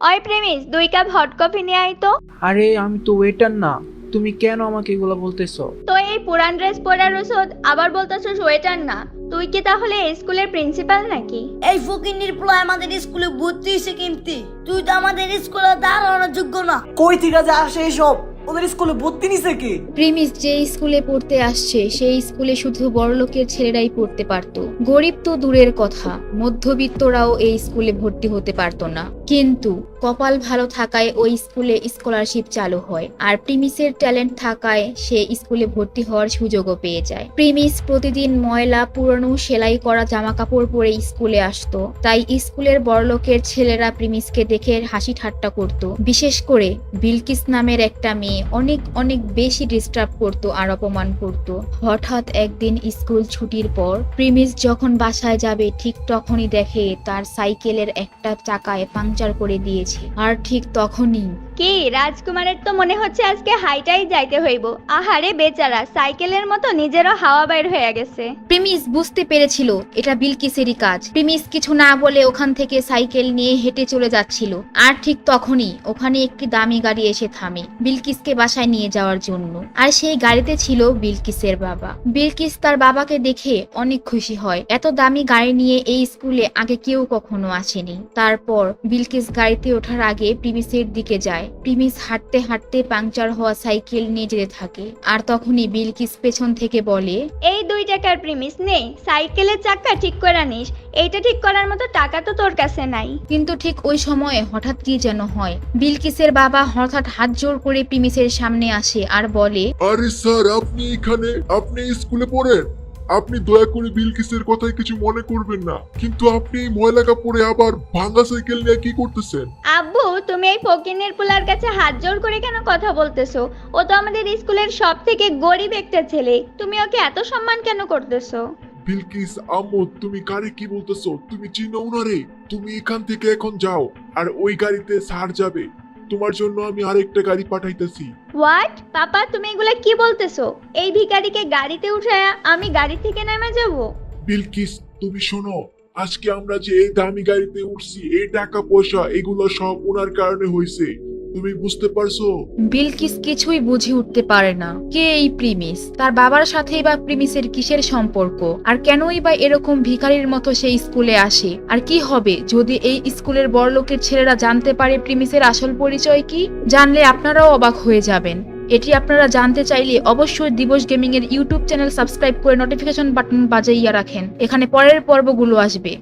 ওই premise 2 cup hot coffee নিয়ে আয় তো। আরে আমি তো ওয়েটার না, তুমি কেন আমাকে এগুলো বলতেছো? তো এই পুরান ড্রেস পরার ওষুধ আবার বলতেছস ওয়েটার না? তুই কি তাহলে এই স্কুলের প্রিন্সিপাল নাকি? এই ফকিন্নির পোলা আমাদের স্কুলে ভর্তি হয়েছে কিন্তু তুই তো আমাদের স্কুলে দাঁড়ানোর যোগ্য না। কই থেকে যে আসে এসব? ওদের স্কুলে ভর্তি নিছে কি? প্রিমিস যে স্কুলে পড়তে আসছে সেই স্কুলে শুধু বড়লোকের ছেলেরাই পড়তে পারতো। গরিব তো দূরের কথা, মধ্যবিত্তরাও এই স্কুলে ভর্তি হতে পারতো না। কিন্তু কপাল ভালো থাকায় ওই স্কুলে স্কলারশিপ চালু হয়, আর প্রিমিসের ট্যালেন্ট থাকায় সে স্কুলে ভর্তি হওয়ার সুযোগও পেয়ে যায়। প্রিমিস প্রতিদিন ময়লা পুরনো সেলাই করা জামা কাপড় পরে স্কুলে আসতো, তাই স্কুলের বড়লোকের ছেলেরা প্রিমিসকে দেখে হাসি ঠাট্টা করত। বিশেষ করে বিলকিস নামের একটা মেয়ে অনেক অনেক বেশি ডিস্টার্ব করতো আর অপমান করত। হঠাৎ একদিন স্কুল ছুটির পর প্রিমিস যখন বাসায় যাবে ঠিক তখনই দেখে তার সাইকেলের একটা চাকায় পাংচার করে দিয়েছে। আর ঠিক তখনই কি রাজকুমারের তো মনে হচ্ছে আজকে হাইটাই যাইতে হইব। আহারে বেচারা, সাইকেলের মতো নিজেরও হাওয়া বাইর হয়ে গেছে। প্রিমিস বুঝতে পেরেছিল এটা বিলকিসেরই কাজ। প্রিমিস কিছু না বলে ওখান থেকে সাইকেল নিয়ে হেঁটে চলে যাচ্ছিল, আর ঠিক তখনই ওখানে একটি দামি গাড়ি এসে থামে বিলকিসকে বাসায় নিয়ে যাওয়ার জন্য। আর সেই গাড়িতে ছিল বিলকিসের বাবা। বিলকিস তার বাবাকে দেখে অনেক খুশি হয়, এত দামি গাড়ি নিয়ে এই স্কুলে আগে কেউ কখনো আসেনি। তারপর বিলকিস গাড়িতে ওঠার আগে প্রিমিসের দিকে যায়। প্রিমিস হাঁটতে হাঁটতে পাংচার হওয়া সাইকেল নিয়ে যেতে থাকে, আর তখনই বিলকিস পেছন থেকে বলে, এই 2 টাকার প্রিমিস নেই, সাইকেলের চাকা ঠিক করে নিস। এইটা ঠিক করার মতো টাকা তো তোর কাছে নাই। কিন্তু ঠিক ওই সময়ে হঠাৎ কি যেন হয়। বিলকিসের বাবা হঠাৎ হাত জোড় করে প্রিমিসের সামনে আসে আর বলে, আরে স্যার, আপনি এখানে? আপনি স্কুলে পড়েন? আপনি দয়া করে বিলকিসের কথায় কিছু মনে করবেন না, কিন্তু আপনি এই ময়লা কাপড়ে আবার ভাঙা সাইকেল নিয়ে কি করতেছেন? আব্বু, তুমি এই ফকিনের পোলার কাছে হাত জোড় করে কেন কথা বলতেছো? ও তো আমাদের স্কুলের সব থেকে গরিব একটা ছেলে, তুমি ওকে এত সম্মান কেন করতেছো? বিলকিস আম্মু, তুমি কারে কি বলতেছো? তুমি চিনো উনারে? তুমি এখান থেকে এখন যাও, আর ওই গাড়িতে স্যার যাবে। তোমার জন্য আমি আরেকটা গাড়ি পাঠাইতেছি। হোয়াট? পাপা, তুমি এগুলা কি বলতেছো? এই ভিখারিকে গাড়িতে উঠায়া আমি গাড়ি থেকে নেমে যাব? বিলকিস, তুমি শোনো, আজকে আমরা যে এই দামি গাড়িতে উঠছি, এই টাকা পয়সা এগুলো সব ওনার কারণে হয়েছে। তুমি বুঝতে পারছো? বিলকিস কিছুই বুঝে উঠতে পারে না কে এই প্রিমিস, তার বাবার সাথেই বা প্রিমিসের কিসের সম্পর্ক, আর কেনই বা এরকম ভিখারির মতো সেই স্কুলে আসে। আর কি হবে যদি এই স্কুলের বড়লোকের ছেলেরা জানতে পারে প্রিমিসের আসল পরিচয় কি? জানলে আপনারাও অবাক হয়ে যাবেন। এটি আপনারা জানতে চাইলে অবশ্যই দিবস গেমিং এর ইউটিউব চ্যানেল সাবস্ক্রাইব করে নোটিফিকেশন বাটন বাজাইয়া রাখেন, এখানে পরের পর্বগুলো আসবে।